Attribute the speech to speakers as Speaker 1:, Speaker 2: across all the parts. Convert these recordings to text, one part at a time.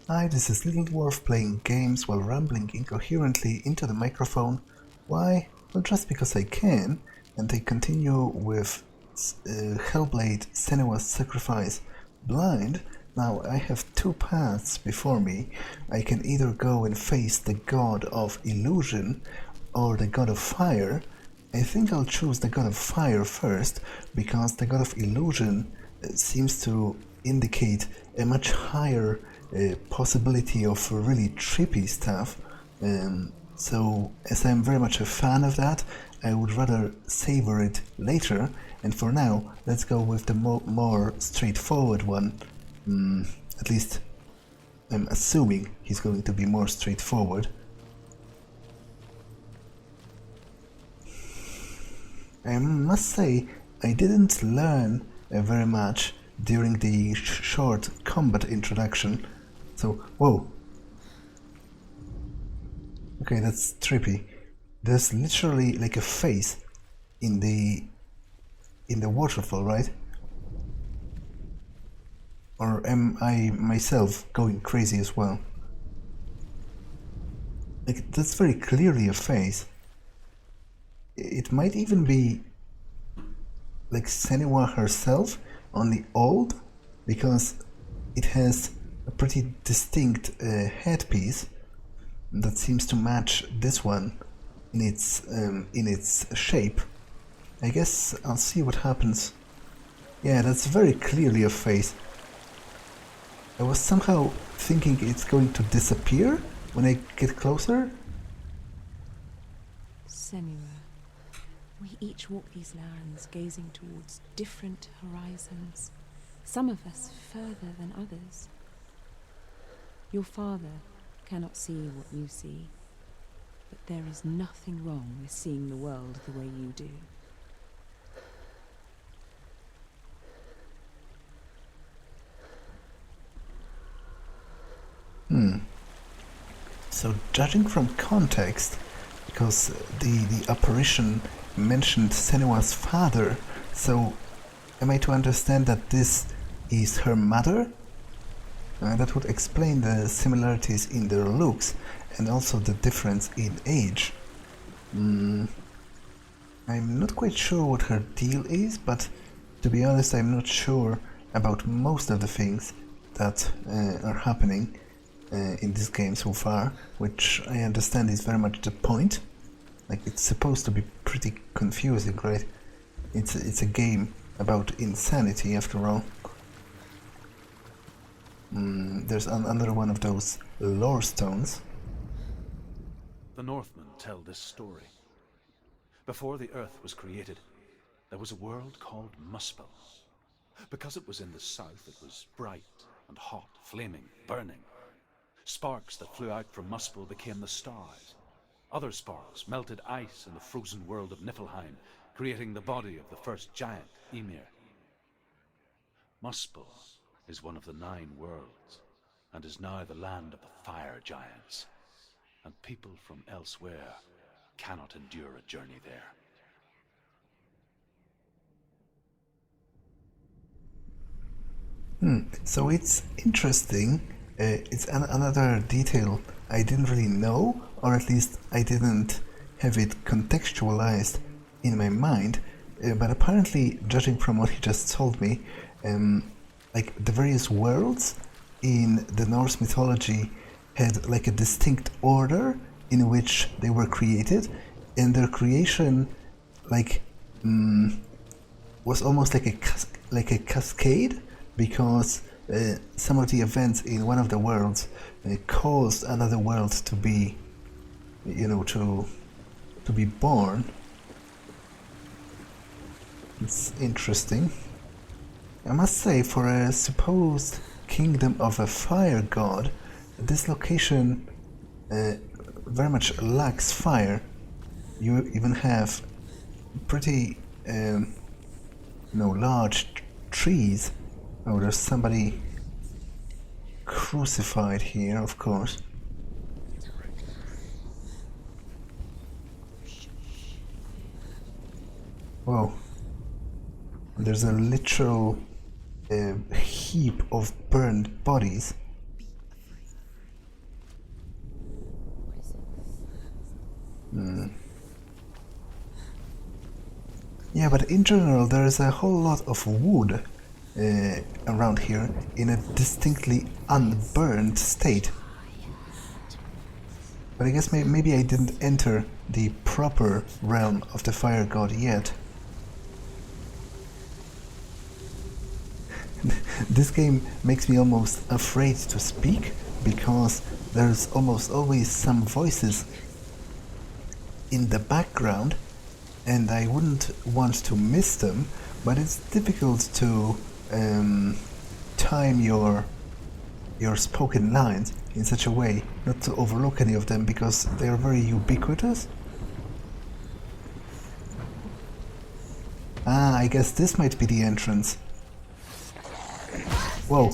Speaker 1: Hi, this is Little Dwarf playing games while rambling incoherently into the microphone. Why? Well, just because I can, and I continue with Hellblade Senua Sacrifice blind. Now I have two paths before me. I can either go and face the god of illusion or the god of fire. I think I'll choose the god of fire first, because the god of illusion seems to indicate a much higher possibility of really trippy stuff. So, as I'm very much a fan of that, I would rather savor it later, and for now, let's go with the more straightforward one. At least, I'm assuming he's going to be more straightforward. I must say, I didn't learn very much during the short combat introduction. So, whoa. Okay, that's trippy. There's literally like a face in the waterfall, right? Or am I myself going crazy as well? Like, that's very clearly a face. It might even be like Senua herself, only old, because it has a pretty distinct headpiece that seems to match this one in its shape. I guess I'll see what happens. Yeah, that's very clearly a face. I was somehow thinking it's going to disappear when I get closer.
Speaker 2: Senua, we each walk these lands gazing towards different horizons, some of us further than others. Your father cannot see what you see, but there is nothing wrong with seeing the world the way you do.
Speaker 1: So, judging from context, because the apparition mentioned Senua's father, so am I to understand that this is her mother? That would explain the similarities in their looks and also the difference in age. I'm not quite sure what her deal is, but to be honest, I'm not sure about most of the things that are happening in this game so far, which I understand is very much the point. Like, it's supposed to be pretty confusing, right? It's a game about insanity, after all. There's another one of those lore stones.
Speaker 3: The Northmen tell this story. Before the earth was created, there was a world called Muspel. Because it was in the south, it was bright and hot, flaming, burning. Sparks that flew out from Muspel became the stars. Other sparks melted ice in the frozen world of Niflheim, creating the body of the first giant, Ymir. Muspel is one of the 9 worlds, and is now the land of the fire giants, and people from elsewhere cannot endure a journey there.
Speaker 1: So it's interesting. It's another detail I didn't really know, or at least I didn't have it contextualized in my mind. But apparently, judging from what he just told me, like the various worlds in the Norse mythology had like a distinct order in which they were created, and their creation like was almost like a cascade, because some of the events in one of the worlds caused another world to be, to be born. It's interesting. I must say, for a supposed kingdom of a fire god, this location very much lacks fire. You even have pretty, large trees. Oh, there's somebody crucified here, of course. Whoa. There's a literal heap of burned bodies. Yeah, but in general there is a whole lot of wood around here in a distinctly unburned state. But I guess maybe I didn't enter the proper realm of the fire god yet. This game makes me almost afraid to speak, because there's almost always some voices in the background and I wouldn't want to miss them, but it's difficult to time your spoken lines in such a way not to overlook any of them, because they are very ubiquitous. Ah, I guess this might be the entrance. Whoa.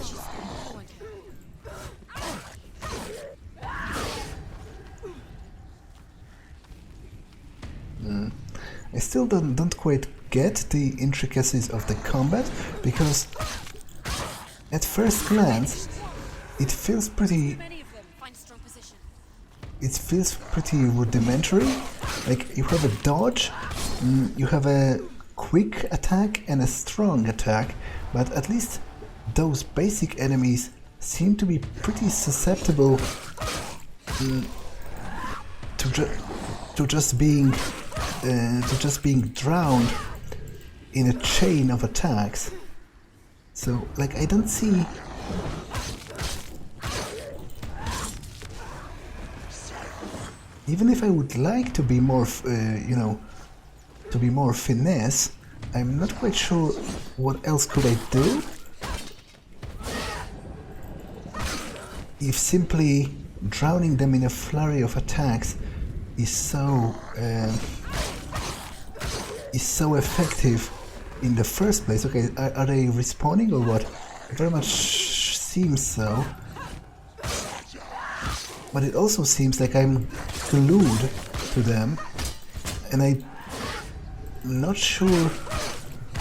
Speaker 1: I still don't quite get the intricacies of the combat, because at first glance it feels pretty rudimentary. Like, you have a dodge, you have a quick attack and a strong attack, but at least those basic enemies seem to be pretty susceptible to just being drowned in a chain of attacks. So, like, I don't see. Even if I would like to be more, to be more finesse, I'm not quite sure what else could I do. If simply drowning them in a flurry of attacks is so effective in the first place. Okay, are they respawning or what? It very much seems so. But it also seems like I'm glued to them, and I'm not sure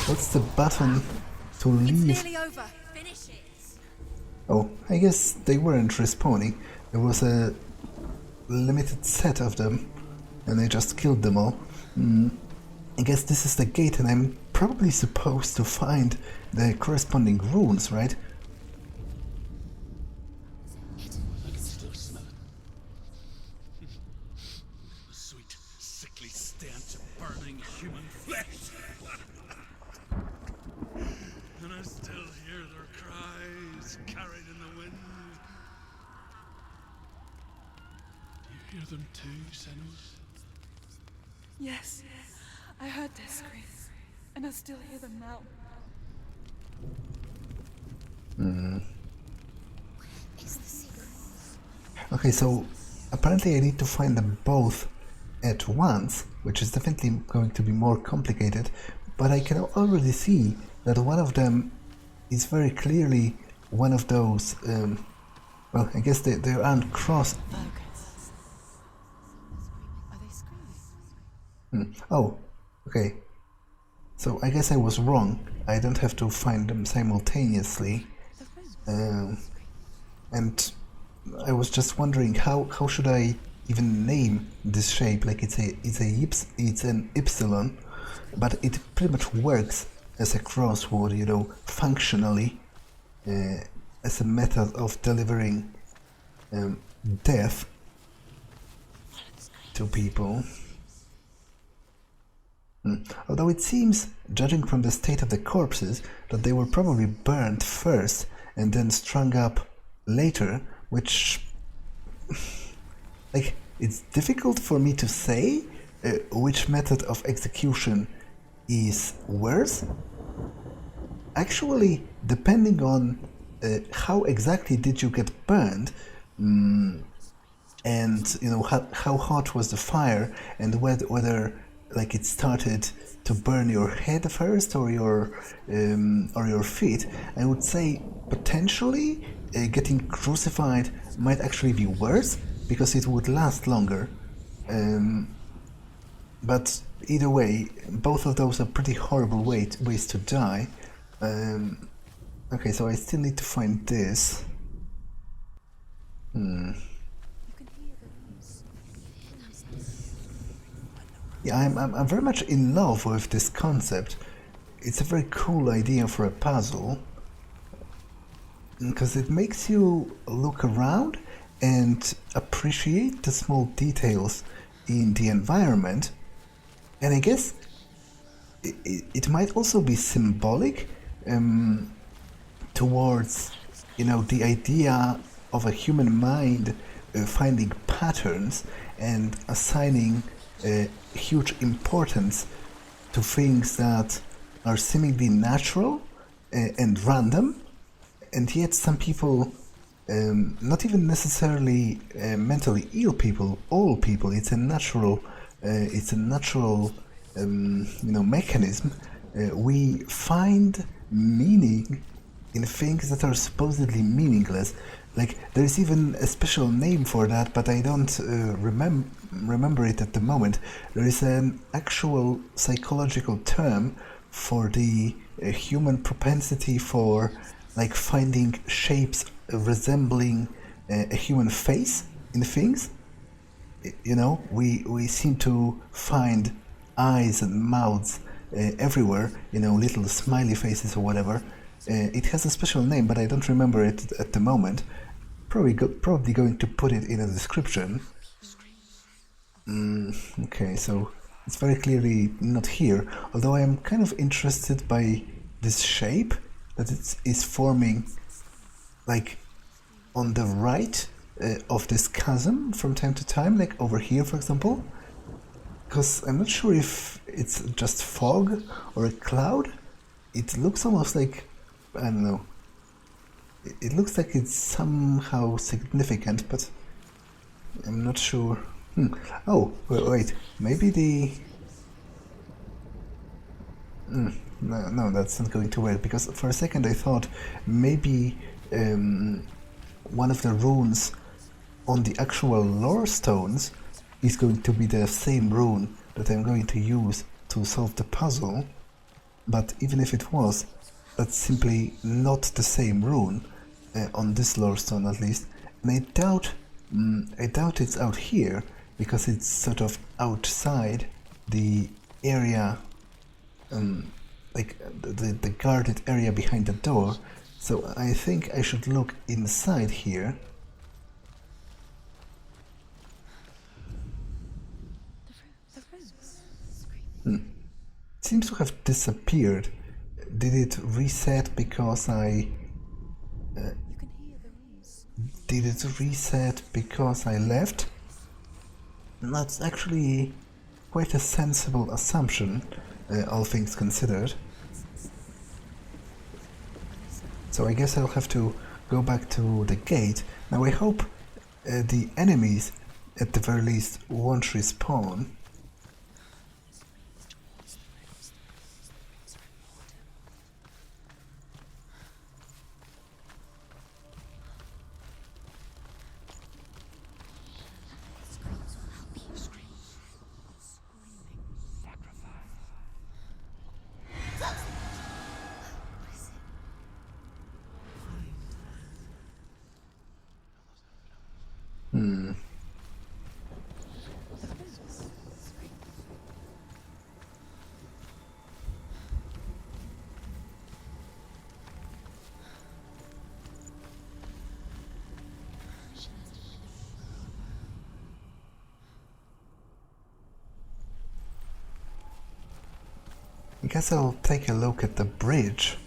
Speaker 1: what's the button to leave. Oh, I guess they weren't respawning. There was a limited set of them, and I just killed them all. I guess this is the gate, and I'm probably supposed to find the corresponding runes, right?
Speaker 3: The sweet, sickly stench of burning human flesh. And I still hear their cries carried in the wind. Do you hear them too, Senua?
Speaker 4: Yes, I heard their screams, and I still hear them now.
Speaker 1: Okay, so apparently I need to find them both at once, which is definitely going to be more complicated, but I can already see that one of them is very clearly one of those, well, I guess they aren't crossed.
Speaker 4: Are they screaming?
Speaker 1: Oh, okay. So I guess I was wrong. I don't have to find them simultaneously. And I was just wondering how should I even name this shape? Like, it's an epsilon, but it pretty much works as a crossword, you know, functionally, as a method of delivering death to people. Although it seems, judging from the state of the corpses, that they were probably burned first and then strung up later, which, like, it's difficult for me to say which method of execution is worse. Actually, depending on how exactly did you get burned, and you know how hot was the fire, and whether like it started to burn your head first or your feet, I would say potentially getting crucified might actually be worse, because it would last longer. But either way, both of those are pretty horrible ways to die. Okay, so I still need to find this. Yeah, I'm very much in love with this concept. It's a very cool idea for a puzzle, because it makes you look around and appreciate the small details in the environment. And I guess it might also be symbolic towards, the idea of a human mind finding patterns and assigning huge importance to things that are seemingly natural and random, and yet some people, not even necessarily mentally ill people, all people, it's a natural mechanism. We find meaning in things that are supposedly meaningless. Like, there's even a special name for that, but I don't remember it at the moment. There is an actual psychological term for the human propensity for, like, finding shapes resembling a human face in things. We seem to find eyes and mouths everywhere, little smiley faces or whatever. It has a special name, but I don't remember it at the moment. Probably going to put it in a description. Okay, so it's very clearly not here, although I am kind of interested by this shape that it is forming, like, on the right of this chasm from time to time, like over here, for example. Because I'm not sure if it's just fog or a cloud. It looks almost like, I don't know, it looks like it's somehow significant, but I'm not sure. Oh, wait, maybe the... No, that's not going to work, because for a second I thought maybe one of the runes on the actual lore stones is going to be the same rune that I'm going to use to solve the puzzle, but even if it was, that's simply not the same rune on this lore stone, at least. And I doubt it's out here, because it's sort of outside the area, like the guarded area behind the door. So I think I should look inside here. It seems to have disappeared. Did it reset because I... did it reset because I left? That's actually quite a sensible assumption, all things considered. So I guess I'll have to go back to the gate. Now I hope the enemies, at the very least, won't respawn. I guess I'll take a look at the bridge.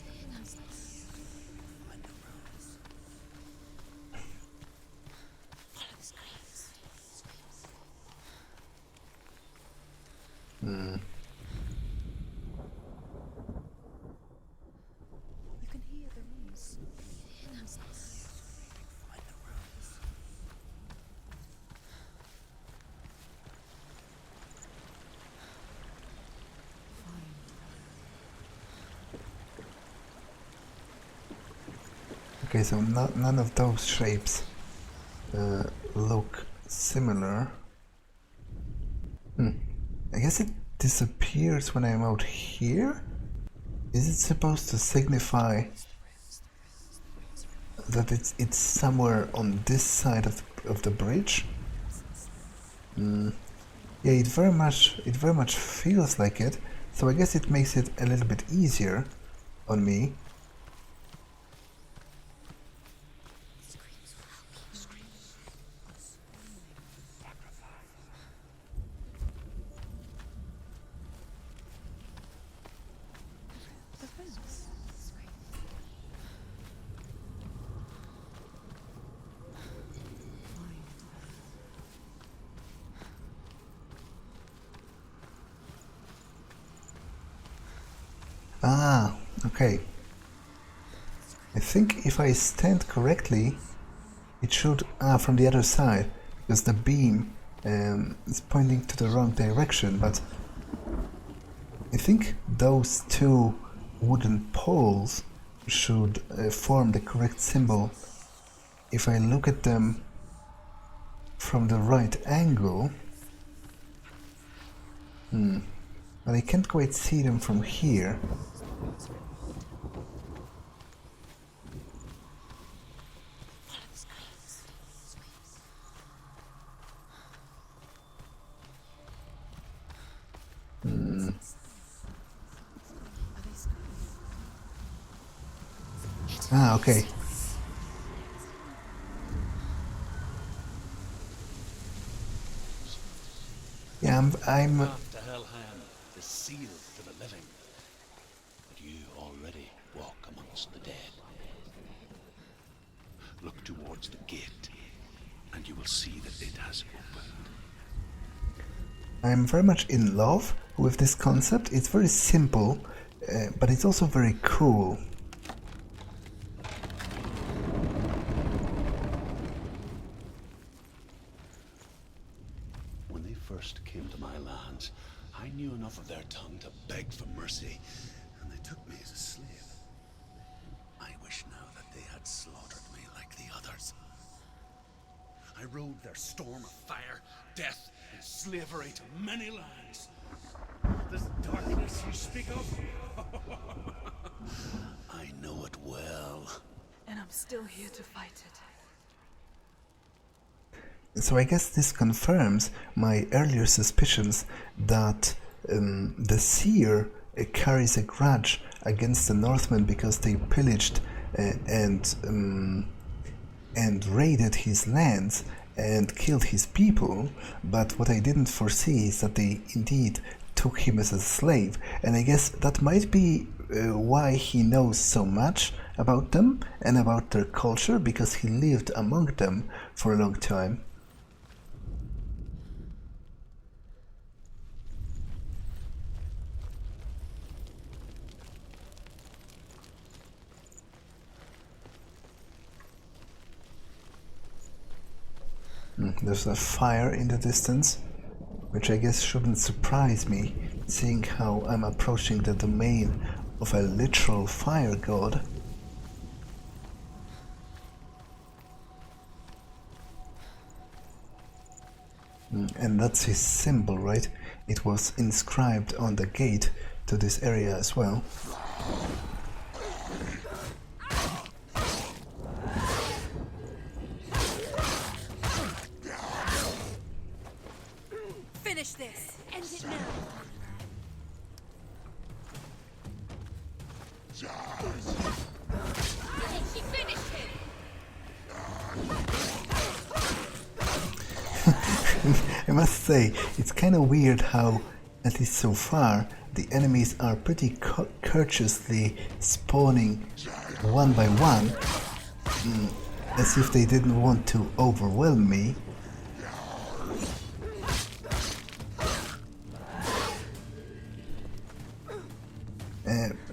Speaker 1: Okay, so none of those shapes look similar. I guess it disappears when I'm out here? Is it supposed to signify that it's somewhere on this side of the bridge? Yeah, it very much feels like it, so I guess it makes it a little bit easier on me. Ah, okay. I think if I stand correctly, it should... from the other side, because the beam is pointing to the wrong direction, but I think those two wooden poles should form the correct symbol if I look at them from the right angle. But I can't quite see them from here. Ah, okay. Yeah, I'm
Speaker 3: Path to Helheim is sealed to the living, but you already walk amongst the dead. Look towards the gate, and you will see that it has opened.
Speaker 1: I'm very much in love with this concept. It's very simple, but it's also very cool.
Speaker 3: When they first came to my lands, I knew enough of their tongue to beg for mercy, and they took me as a slave. I wish now that they had slaughtered me like the others. I rode their storm of fire, death, and slavery to many lands. This darkness you speak of, I know it well.
Speaker 4: And I'm still here to fight it.
Speaker 1: So I guess this confirms my earlier suspicions that the seer carries a grudge against the Northmen because they pillaged and raided his lands and killed his people, but what I didn't foresee is that they indeed took him as a slave, and I guess that might be why he knows so much about them and about their culture, because he lived among them for a long time. There's a fire in the distance, which I guess shouldn't surprise me, seeing how I'm approaching the domain of a literal fire god. And that's his symbol, right? It was inscribed on the gate to this area as well.
Speaker 2: Finish this! End it now! She finished him!
Speaker 1: I must say, it's kind of weird how, at least so far, the enemies are pretty courteously spawning one by one, as if they didn't want to overwhelm me.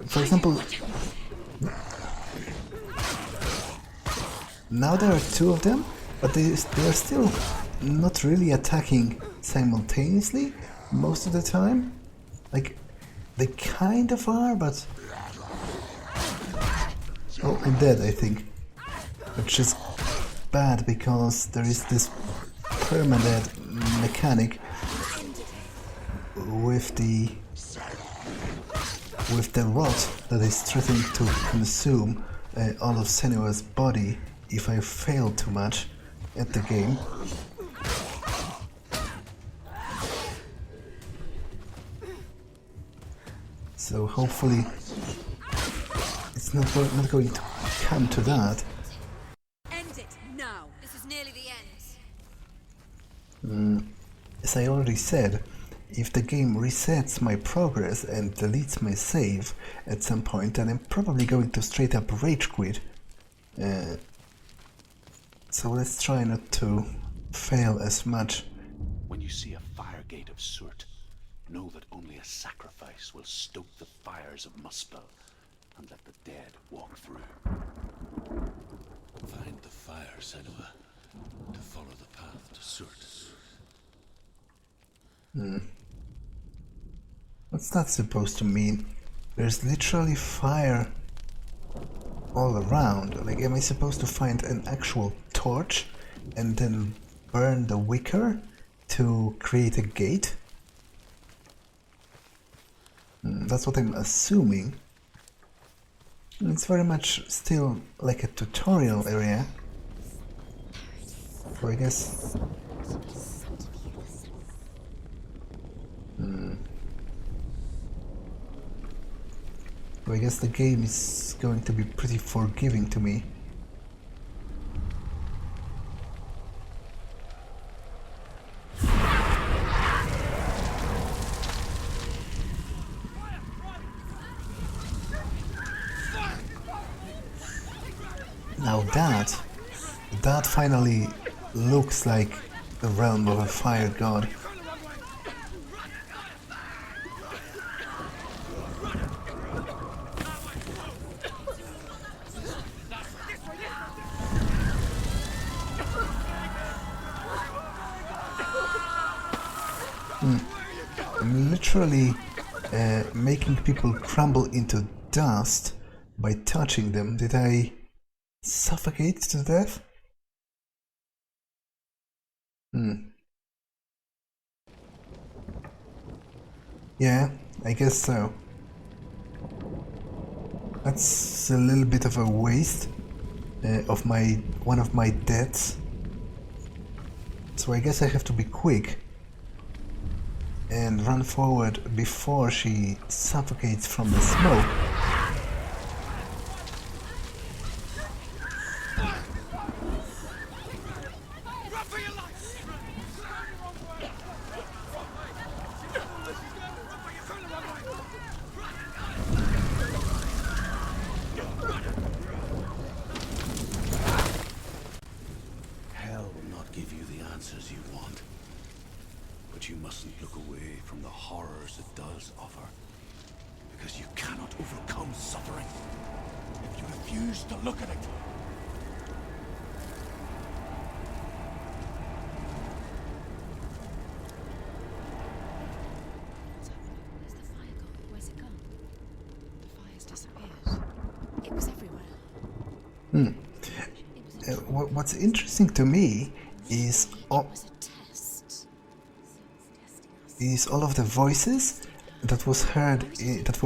Speaker 1: For example, now there are two of them, but they are still not really attacking simultaneously most of the time. Like, they kind of are, but... Oh, I'm dead, I think. Which is bad, because there is this permanent mechanic with the rot that is threatening to consume all of Senua's body if I fail too much at the game. So hopefully it's not going to come to that.
Speaker 5: End it now. This is nearly the end.
Speaker 1: As I already said, if the game resets my progress and deletes my save at some point, then I'm probably going to straight up rage quit. So let's try not to fail as much.
Speaker 3: When you see a fire gate of soot, know that only a sacrifice will stoke the fires of Muspel and let the dead walk through.
Speaker 6: Find the fire, Senua, to follow the path to soot.
Speaker 1: What's that supposed to mean? There's literally fire all around. Like, am I supposed to find an actual torch and then burn the wicker to create a gate? That's what I'm assuming. It's very much still like a tutorial area. So I guess... So I guess the game is going to be pretty forgiving to me. Now that finally looks like the realm of a fire god. I'm literally making people crumble into dust by touching them. Did I suffocate to death? Yeah, I guess so. That's a little bit of a waste of one of my deaths. So I guess I have to be quick and run forward before she suffocates from the smoke.
Speaker 6: Hell will not give you the answers you want. But you mustn't look away from the horrors it does offer. Because you cannot overcome suffering if you refuse to look at it.
Speaker 5: Where's the fire gone? Where's it gone? The fire's disappeared. It was everywhere.
Speaker 1: What's interesting to me is all of the voices that were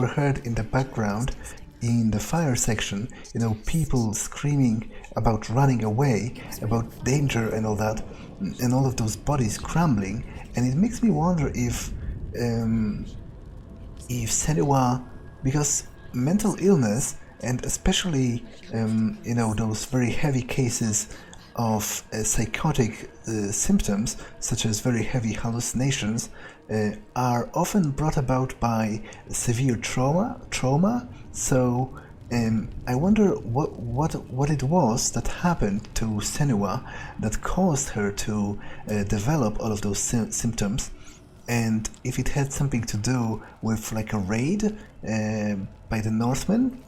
Speaker 1: heard in the background in the fire section. You know, people screaming about running away, about danger and all that, and all of those bodies crumbling. And it makes me wonder if Senua, because mental illness, and especially you know, those very heavy cases of psychotic symptoms, such as very heavy hallucinations, are often brought about by severe trauma. So I wonder what it was that happened to Senua that caused her to develop all of those symptoms, and if it had something to do with like a raid by the Northmen.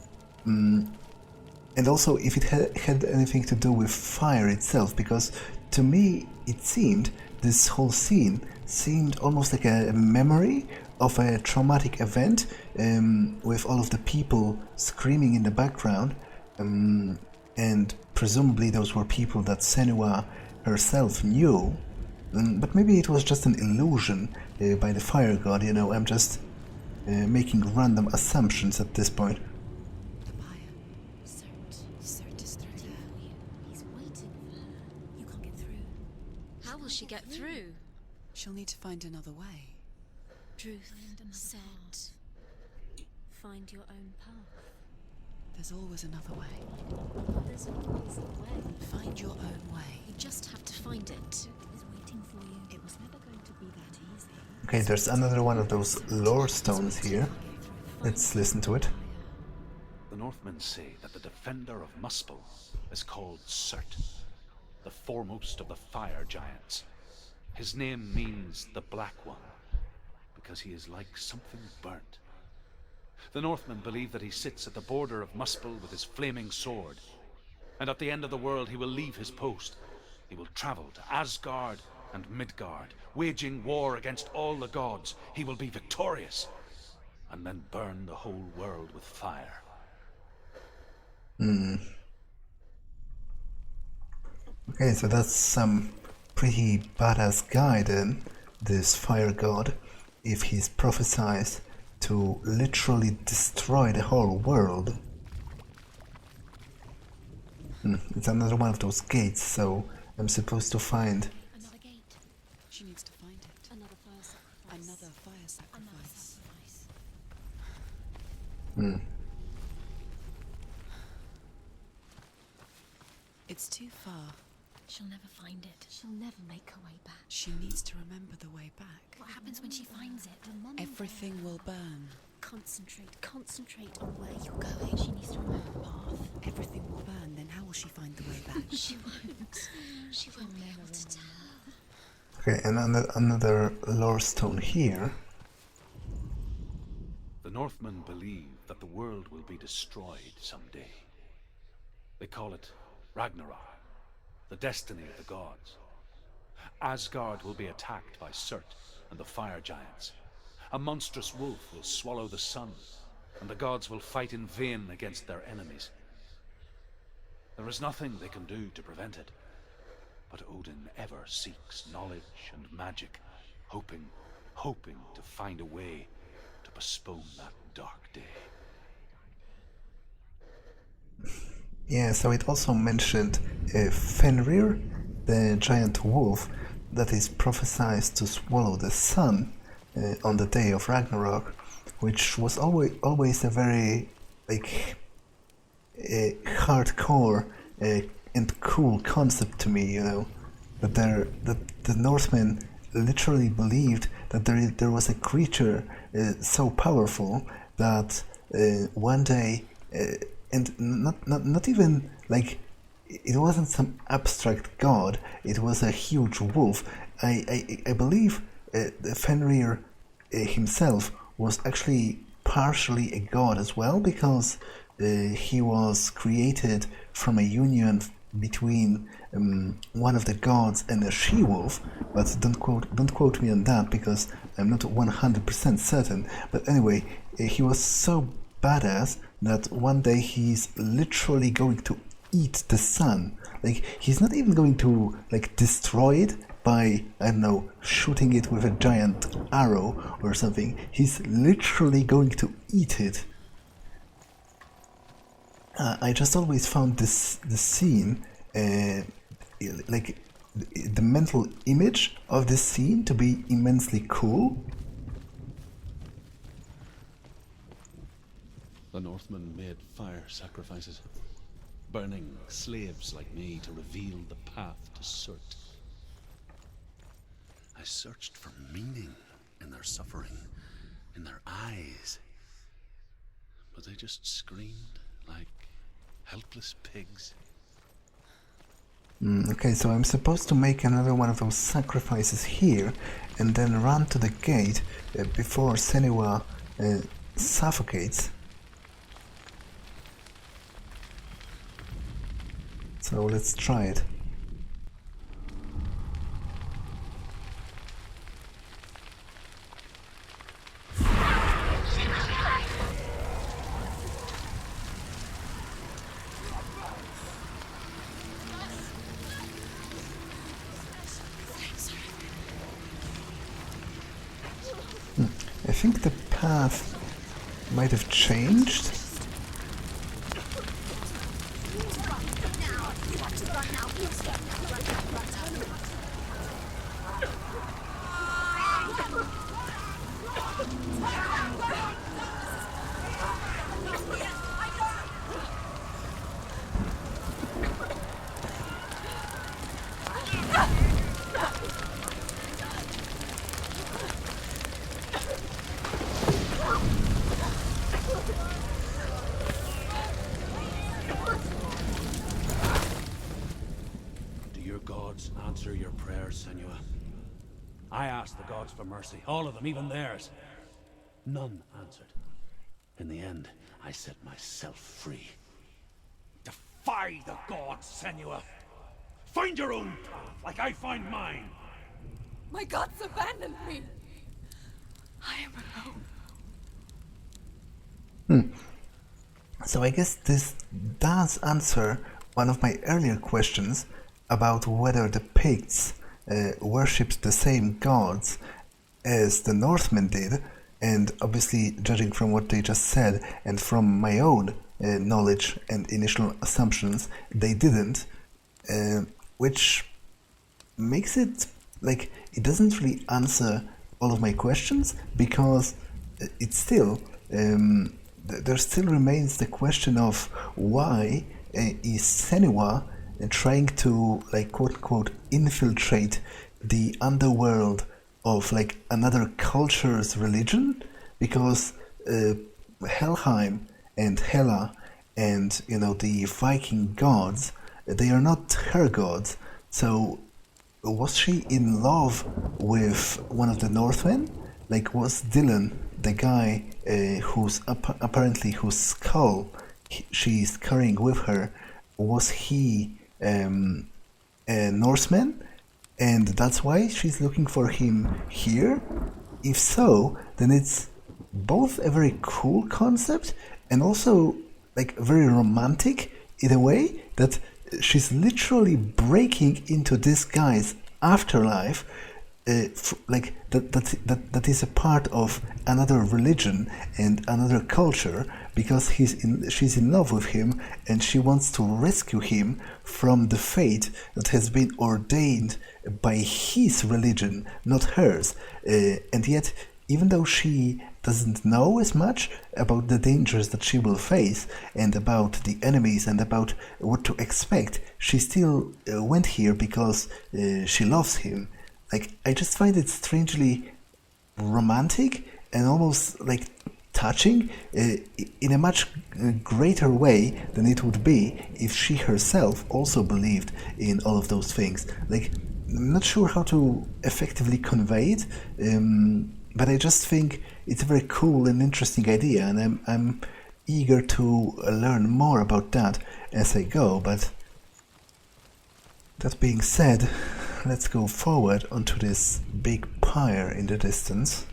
Speaker 1: And also if it had anything to do with fire itself, because to me it seemed, this whole scene seemed almost like a memory of a traumatic event, with all of the people screaming in the background, and presumably those were people that Senua herself knew, but maybe it was just an illusion by the fire god, you know. I'm just making random assumptions at this point.
Speaker 5: She get through?
Speaker 4: She'll need to find another way.
Speaker 5: Truth set find your own path.
Speaker 7: There's always another way.
Speaker 5: There's always a way.
Speaker 7: Find your own way.
Speaker 5: You just have to find it. Is waiting for you. It was never going to be that easy.
Speaker 1: Okay, there's another one of those lore stones here. Let's listen to it.
Speaker 3: The Northmen say that the defender of Muspel is called Surt, the foremost of the fire giants. His name means the Black One, because he is like something burnt. The Northmen believe that he sits at the border of Muspel with his flaming sword, and at the end of the world he will leave his post. He will travel to Asgard and Midgard, waging war against all the gods. He will be victorious, and then burn the whole world with fire.
Speaker 1: Okay, so that's some pretty badass guy then, this fire god, if he's prophesied to literally destroy the whole world. It's another one of those gates, so I'm supposed to find...
Speaker 5: Another gate.
Speaker 7: She needs to find it.
Speaker 5: Another fire sacrifice.
Speaker 7: Another fire sacrifice.
Speaker 5: Another sacrifice.
Speaker 7: It's too far.
Speaker 5: She'll never find it. She'll never make her way back.
Speaker 7: She needs to remember the way back.
Speaker 5: What happens when she finds it? Remember.
Speaker 7: Everything will burn.
Speaker 5: Concentrate on where you're going. She needs to remember the path.
Speaker 7: Everything will burn, then how will she find the way back?
Speaker 5: She won't. She won't be able to tell.
Speaker 1: Okay, and another lore stone here.
Speaker 3: The Northmen believe that the world will be destroyed someday. They call it Ragnarok, the destiny of the gods. Asgard will be attacked by Surt and the fire giants. A monstrous wolf will swallow the sun, and the gods will fight in vain against their enemies. There is nothing they can do to prevent it, but Odin ever seeks knowledge and magic, hoping to find a way to postpone that dark day.
Speaker 1: Yeah, so it also mentioned Fenrir, the giant wolf that is prophesied to swallow the sun on the day of Ragnarok, which was always a very hardcore and cool concept to me, you know, that the Northmen literally believed that there was a creature so powerful that one day, and not even like it wasn't some abstract god, it was a huge wolf. I believe Fenrir himself was actually partially a god as well, because he was created from a union between one of the gods and a she-wolf, but don't quote me on that because I'm not 100% certain. But anyway, he was so badass that one day he's literally going to eat the sun. Like, he's not even going to like destroy it by, I don't know, shooting it with a giant arrow or something. He's literally going to eat it. I just always found this scene, like the mental image of this scene to be immensely cool.
Speaker 6: The Northmen made fire sacrifices, burning slaves like me to reveal the path to Surt. I searched for meaning in their suffering, in their eyes, but they just screamed like helpless pigs.
Speaker 1: Okay, so I'm supposed to make another one of those sacrifices here and then run to the gate before Senua suffocates. So let's try it. I think the path might have changed.
Speaker 6: gods answer your prayers, Senua. I asked the gods for mercy, all of them, even theirs. None answered. In the end, I set myself free. Defy the gods, Senua! Find your own path, like I find mine!
Speaker 4: My gods abandoned me. I am alone.
Speaker 1: So I guess this does answer one of my earlier questions about whether the Picts worshipped the same gods as the Northmen did, and obviously judging from what they just said and from my own knowledge and initial assumptions, they didn't, which makes it like it doesn't really answer all of my questions, because it's still there still remains the question of why is Senua trying to, like, quote unquote infiltrate the underworld of like another culture's religion, because Helheim and Hela and, you know, the Viking gods, they are not her gods. So was she in love with one of the Northmen? Like, was Dylan the guy whose apparently whose skull she's carrying with her, was he a Norseman? And that's why she's looking for him here? If so, then it's both a very cool concept and also like very romantic in a way that she's literally breaking into this guy's afterlife, like that is a part of another religion and another culture, because she's in love with him and she wants to rescue him from the fate that has been ordained by his religion, not hers. And yet, even though she doesn't know as much about the dangers that she will face and about the enemies and about what to expect, she still went here because she loves him. Like, I just find it strangely romantic and almost like touching in a much greater way than it would be if she herself also believed in all of those things. Like, I'm not sure how to effectively convey it, but I just think it's a very cool and interesting idea, and I'm eager to learn more about that as I go. But that being said, let's go forward onto this big pyre in the distance.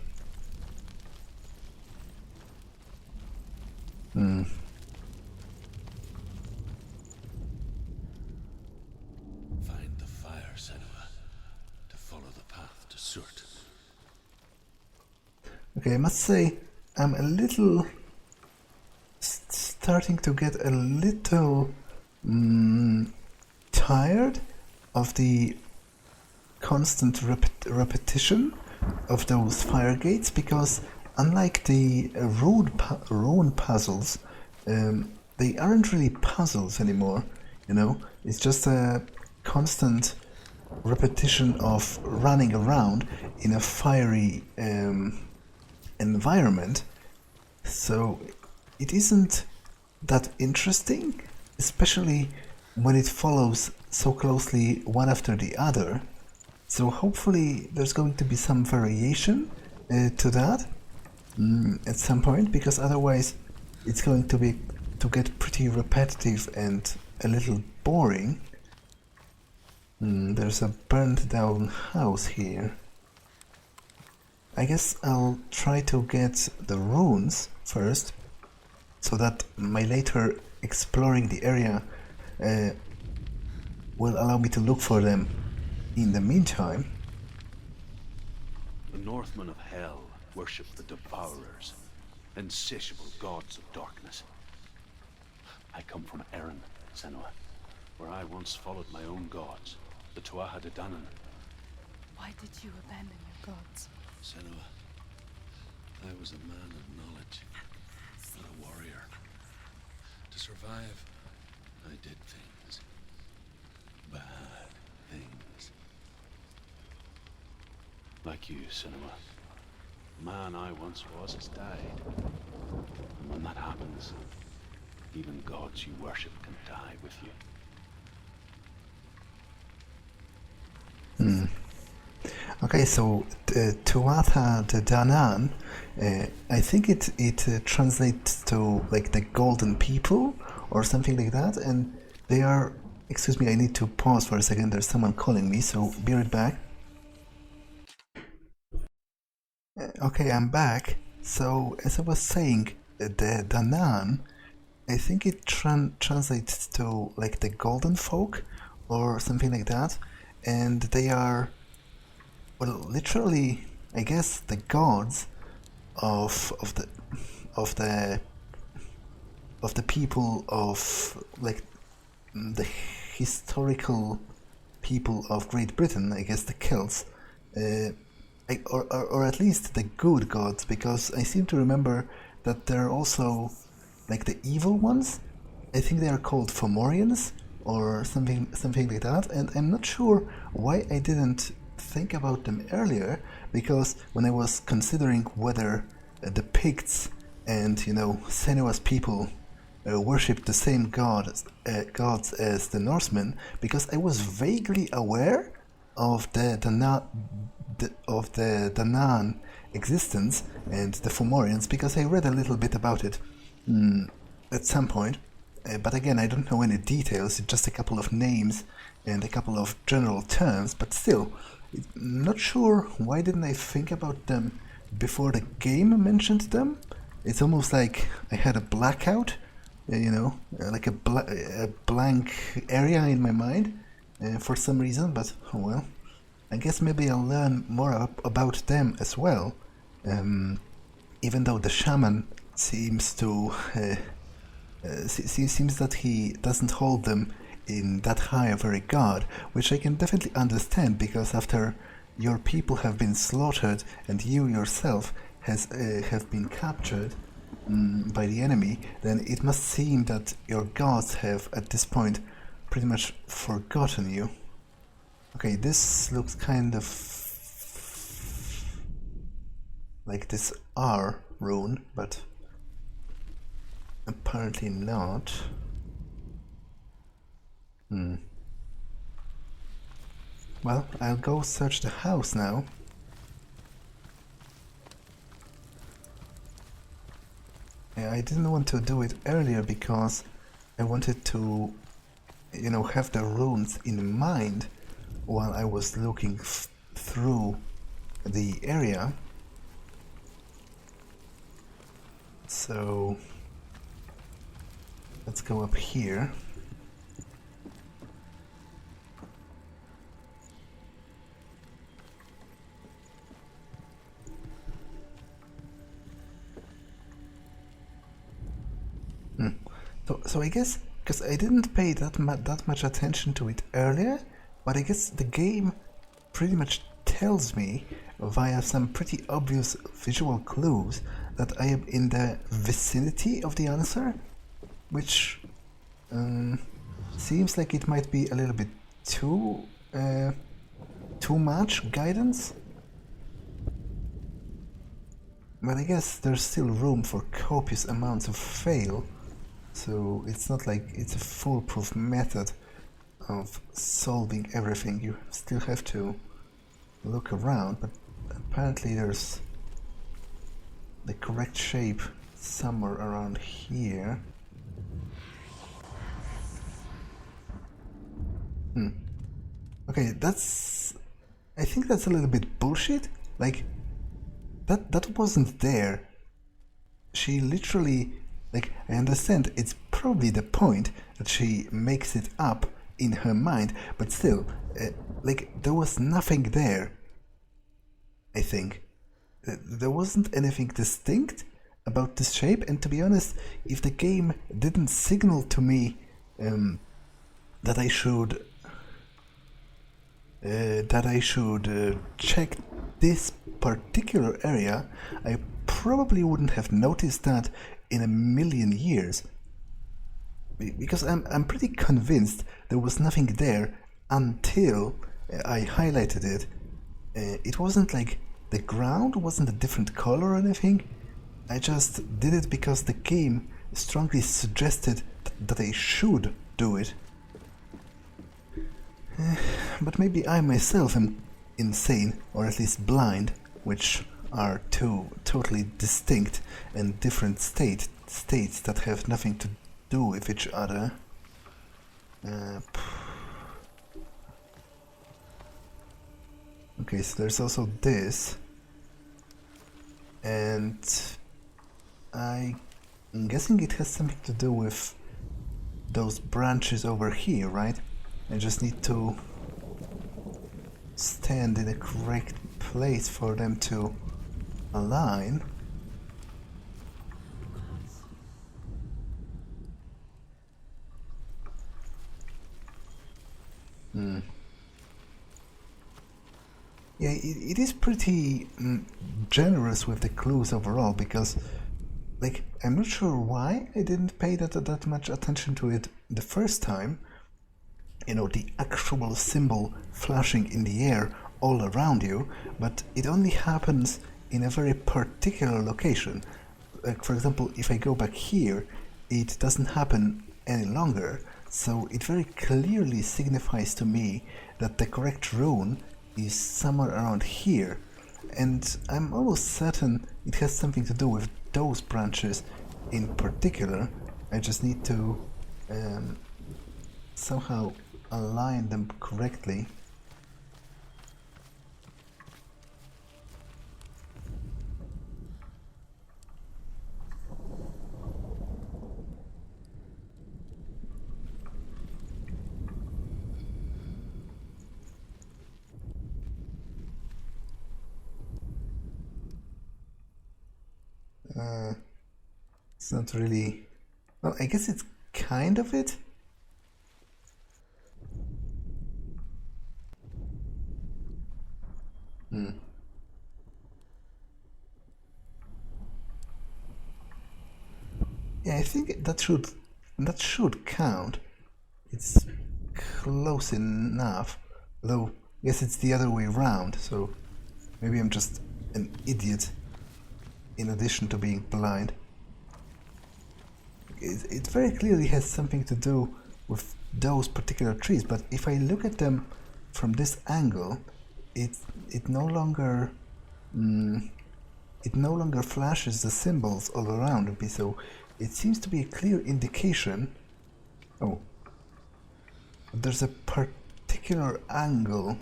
Speaker 6: Find the fire, Senua, to follow the path to Surt.
Speaker 1: Okay, I must say I'm a little starting to get a little tired of the constant repetition of those fire gates, because unlike the rune puzzles, they aren't really puzzles anymore, you know? It's just a constant repetition of running around in a fiery environment. So it isn't that interesting, especially when it follows so closely one after the other. So hopefully there's going to be some variation to that at some point, because otherwise it's going to get pretty repetitive and a little boring. There's a burned down house here. I guess I'll try to get the runes first, so that my later exploring the area will allow me to look for them in the meantime.
Speaker 3: The Northmen of Hell worship the Devourers, insatiable gods of darkness. I come from Erin, Senua, where I once followed my own gods, the Tuatha De Danann.
Speaker 4: Why did you abandon your gods?
Speaker 6: Senua, I was a man of knowledge, not a warrior. To survive, I did things. Bad things.
Speaker 3: Like you, Senua. The man I once was has died. And when that happens, even gods you worship can die with you.
Speaker 1: Okay, so Tuatha De Danann, I think it translates to like the golden people or something like that, and they are. Excuse me, I need to pause for a second. There's someone calling me, so be right back. Okay, I'm back. So as I was saying, the Danann, I think it translates to like the golden folk or something like that, and they are, well, literally, I guess, the gods of the of the of the people of like the historical people of Great Britain. I guess the Celts, or at least the good gods, because I seem to remember that there are also like the evil ones. I think they are called Fomorians or something like that, and I'm not sure why I didn't think about them earlier, because when I was considering whether the Picts and Senua's people worshipped the same gods as the Norsemen, because I was vaguely aware of the Danann existence and the Fomorians, because I read a little bit about it at some point. But again, I don't know any details, just a couple of names and a couple of general terms, but still, not sure why didn't I think about them before the game mentioned them. It's almost like I had a blackout, like a blank area in my mind for some reason, but oh well. I guess maybe I'll learn more about them as well, even though the shaman seems to... seems that he doesn't hold them in that high of a regard, which I can definitely understand, because after your people have been slaughtered and you yourself have been captured by the enemy, then it must seem that your gods have at this point pretty much forgotten you. Okay, this looks kind of like this R rune, but apparently not. Well, I'll go search the house now. Yeah, I didn't want to do it earlier because I wanted to, have the runes in mind while I was looking through the area. So let's go up here. So I guess, because I didn't pay that much attention to it earlier, but I guess the game pretty much tells me via some pretty obvious visual clues that I am in the vicinity of the answer, which seems like it might be a little bit too much guidance. But I guess there's still room for copious amounts of fail, so it's not like it's a foolproof method of solving everything. You still have to look around, but apparently there's the correct shape somewhere around here. Okay, I think that's a little bit bullshit. Like, that wasn't there. She literally, like, I understand it's probably the point that she makes it up in her mind, but still, like, there was nothing there, I think. There wasn't anything distinct about this shape, and to be honest, if the game didn't signal to me that I should check this particular area, I probably wouldn't have noticed that in a million years. Because I'm pretty convinced there was nothing there until I highlighted it. It wasn't like the ground wasn't a different color or anything. I just did it because the game strongly suggested that I should do it. But maybe I myself am insane, or at least blind, which are two totally distinct and different states that have nothing to do with each other. Okay, so there's also this, and I'm guessing it has something to do with those branches over here, right? I just need to stand in the correct place for them to align. Yeah, it is pretty generous with the clues overall, because, like, I'm not sure why I didn't pay that much attention to it the first time. You know, the actual symbol flashing in the air all around you, but it only happens in a very particular location. Like, for example, if I go back here, it doesn't happen any longer, so it very clearly signifies to me that the correct rune is somewhere around here, and I'm almost certain it has something to do with those branches in particular. I just need to somehow align them correctly. It's not really... Well, I guess it's kind of it. Yeah, I think that should count. It's close enough. Though, I guess it's the other way around, so maybe I'm just an idiot in addition to being blind. It very clearly has something to do with those particular trees, but if I look at them from this angle, it no longer flashes the symbols all around me, so it seems to be a clear indication. Oh, there's a particular angle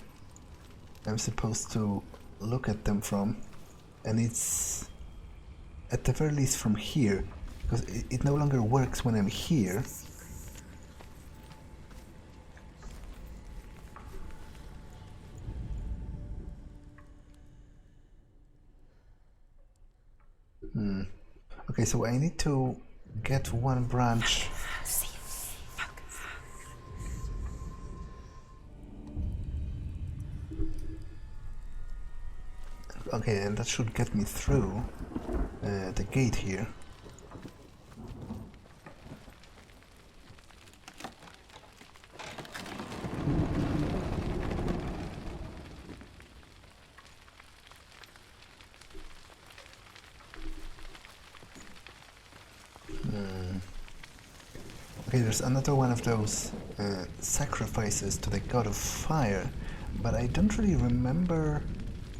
Speaker 1: I'm supposed to look at them from, and it's at the very least from here, because it no longer works when I'm here. Okay, so I need to get one branch. Okay, and that should get me through the gate here. Okay, there's another one of those sacrifices to the god of fire, but I don't really remember.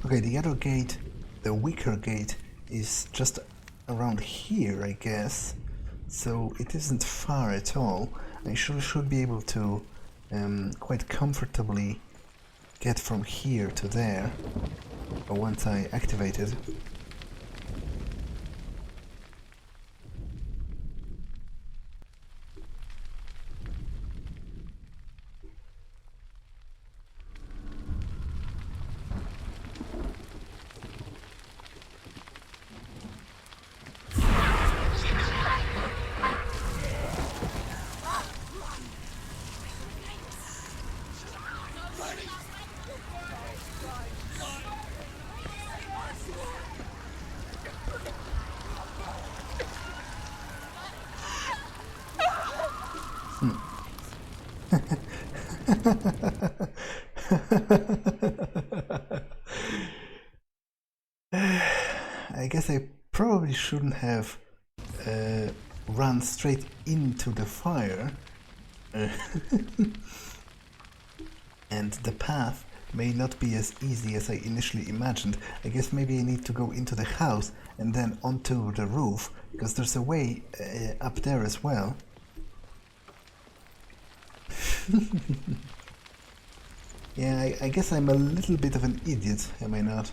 Speaker 1: Okay, the other gate, the weaker gate, is just around here, I guess, so it isn't far at all. I should be able to quite comfortably get from here to there once I activate it. I guess I probably shouldn't have run straight into the fire and the path may not be as easy as I initially imagined. I guess maybe I need to go into the house and then onto the roof, because there's a way up there as well. Yeah, I guess I'm a little bit of an idiot, am I not?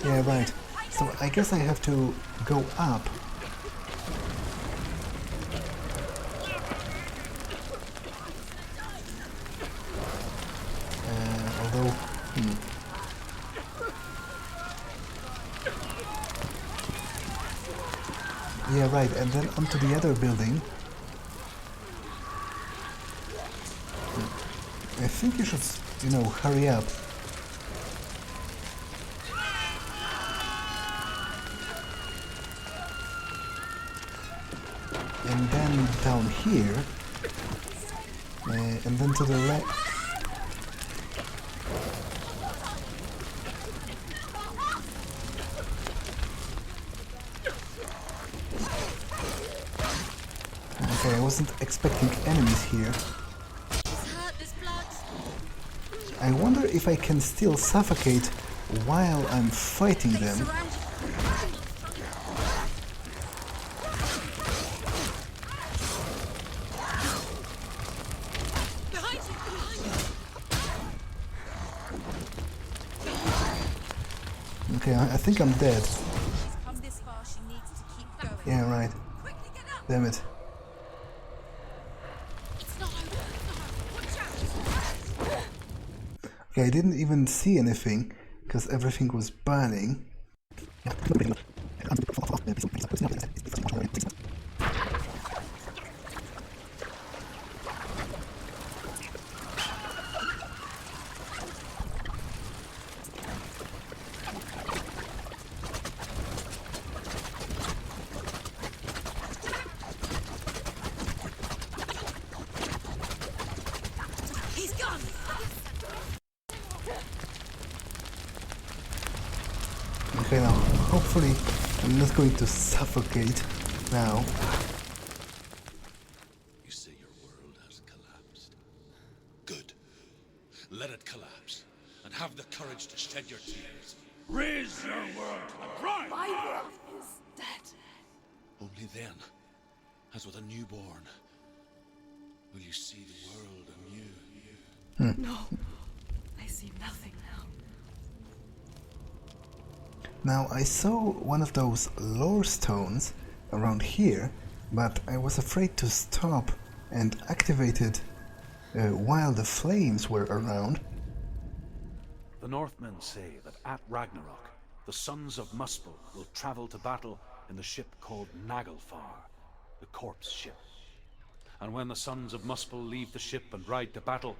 Speaker 1: Yeah, right. So I guess I have to go up. Although... Yeah, right, and then onto the other building. I think you should, you know, hurry up. And then down here, and then to the right. Okay, I wasn't expecting enemies here. I wonder if I can still suffocate while I'm fighting them. Okay, I think I'm dead. Yeah, right. Damn it. Okay, I didn't even see anything because everything was burning. Okay, now, hopefully I'm not going to suffocate now.
Speaker 6: You say your world has collapsed. Good. Let it collapse, and have the courage to shed your tears. Raise your world to the prime!
Speaker 4: My world is dead.
Speaker 6: Only then, as with a newborn, will you see the world anew.
Speaker 4: No, I see nothing now.
Speaker 1: Now, I saw one of those lore stones around here, but I was afraid to stop and activate it while the flames were around.
Speaker 3: The Northmen say that at Ragnarok, the sons of Muspel will travel to battle in the ship called Naglfar, the corpse ship. And when the sons of Muspel leave the ship and ride to battle,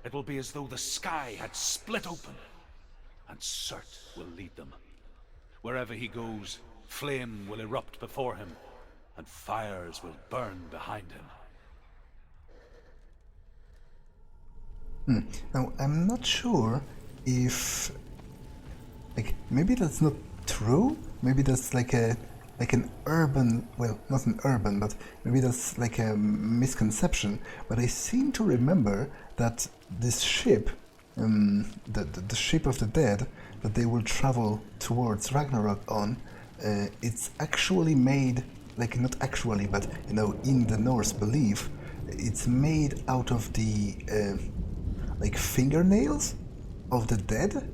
Speaker 3: it will be as though the sky had split open, and Surt will lead them. Wherever he goes, flame will erupt before him, and fires will burn behind him.
Speaker 1: Now, I'm not sure if... like, maybe that's not true? Maybe that's like an urban... well, not an urban, but maybe that's like a misconception. But I seem to remember that this ship, the ship of the dead, that they will travel towards Ragnarok on, it's actually made, like, not actually, but, you know, in the Norse belief, it's made out of the, like, fingernails of the dead,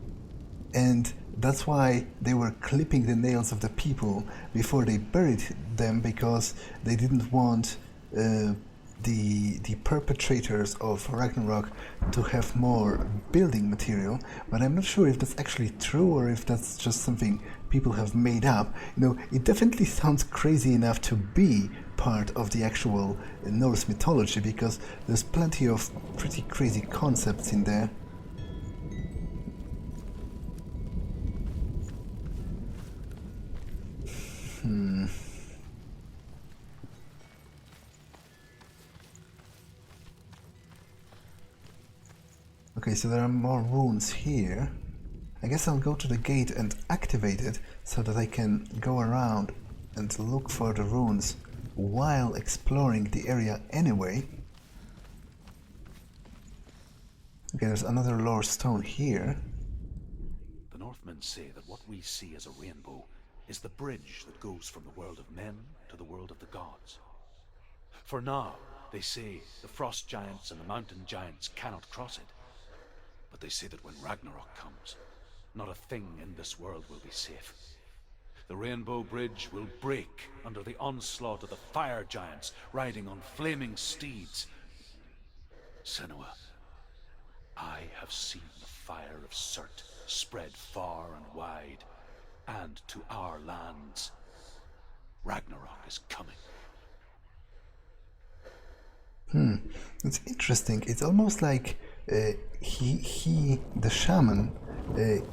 Speaker 1: and that's why they were clipping the nails of the people before they buried them, because they didn't want the perpetrators of Ragnarok to have more building material. But I'm not sure if that's actually true or if that's just something people have made up. You know, it definitely sounds crazy enough to be part of the actual Norse mythology, because there's plenty of pretty crazy concepts in there. Okay, so there are more runes here. I guess I'll go to the gate and activate it so that I can go around and look for the runes while exploring the area anyway. Okay, there's another lore stone here.
Speaker 3: The Northmen say that what we see as a rainbow is the bridge that goes from the world of men to the world of the gods. For now, they say the frost giants and the mountain giants cannot cross it. But they say that when Ragnarok comes, not a thing in this world will be safe. The Rainbow Bridge will break under the onslaught of the fire giants riding on flaming steeds. Senua, I have seen the fire of Surt spread far and wide, and to our lands. Ragnarok is coming.
Speaker 1: It's interesting. It's almost like the shaman,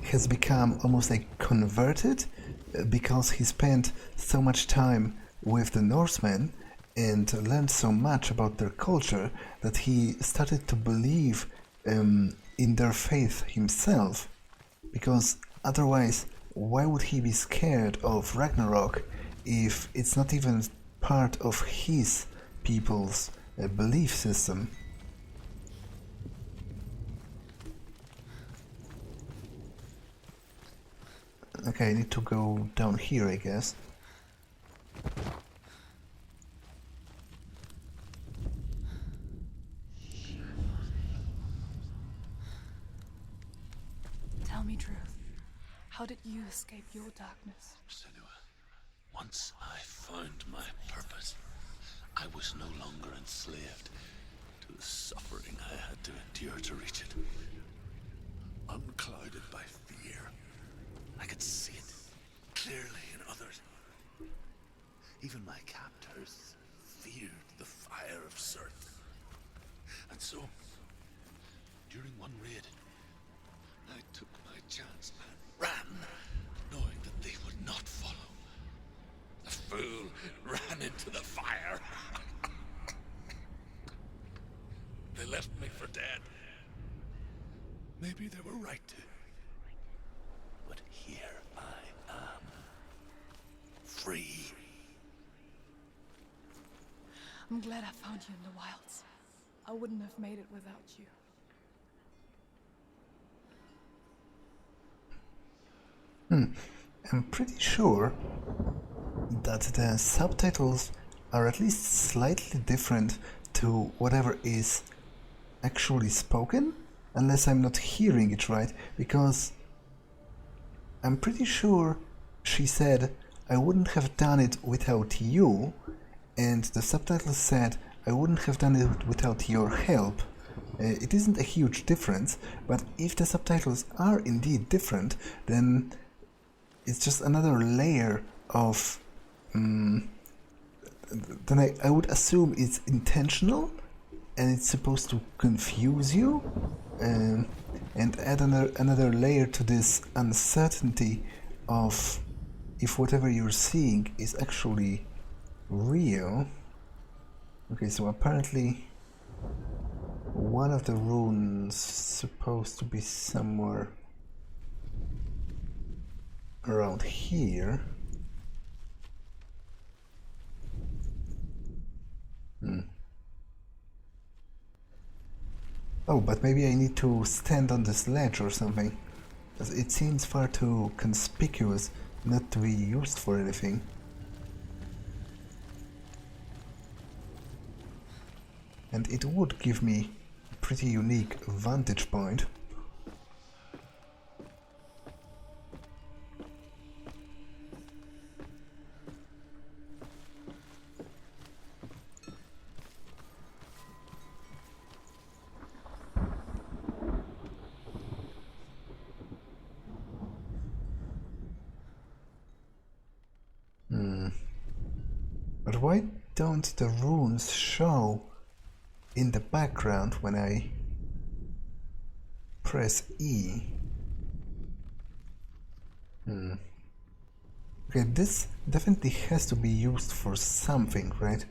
Speaker 1: has become almost like converted because he spent so much time with the Norsemen and learned so much about their culture that he started to believe in their faith himself. Because otherwise, why would he be scared of Ragnarok if it's not even part of his people's belief system? Okay, I need to go down here, I guess.
Speaker 4: Tell me truth. How did you escape your darkness?
Speaker 6: Senua, once I found my purpose, I was no longer enslaved to the suffering I had to endure to reach it. Unclouded by fear, I could see it clearly in others. Even my captors feared the fire of Surt. And so, during one raid, I took my chance and ran, knowing that they would not follow. The fool ran into the fire. They left me for dead. Maybe they were right to. But here I am. Free.
Speaker 4: I'm glad I found you in the wilds. I wouldn't have made it without you.
Speaker 1: I'm pretty sure that the subtitles are at least slightly different to whatever is actually spoken, unless I'm not hearing it right, because I'm pretty sure she said, "I wouldn't have done it without you," and the subtitles said, "I wouldn't have done it without your help." It isn't a huge difference, but if the subtitles are indeed different, then it's just another layer of... then I would assume it's intentional, and it's supposed to confuse you, and add another layer to this uncertainty of if whatever you're seeing is actually real. Okay, so apparently one of the runes supposed to be somewhere around here. Oh, but maybe I need to stand on this ledge or something, because it seems far too conspicuous not to be used for anything. And it would give me a pretty unique vantage point. But why don't the runes show in the background when I press E? Okay, this definitely has to be used for something, right?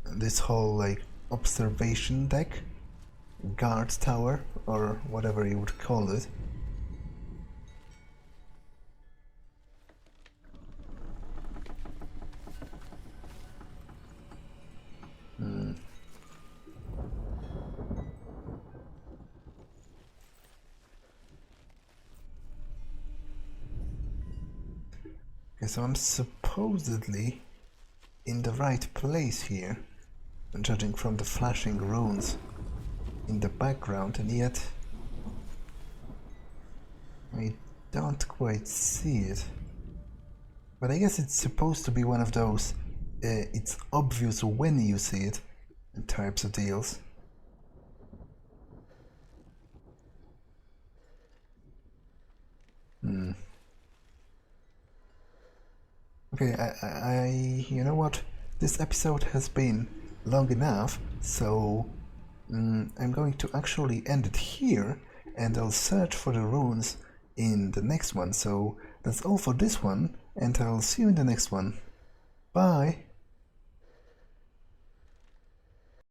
Speaker 1: This whole, like, observation deck. guard tower, or whatever you would call it. Okay, so I'm supposedly in the right place here, judging from the flashing runes in the background, and yet I don't quite see it. But I guess it's supposed to be one of those it's obvious when you see it types of deals. Okay, you know what? This episode has been long enough, so I'm going to actually end it here, and I'll search for the runes in the next one. So that's all for this one, and I'll see you in the next one. Bye!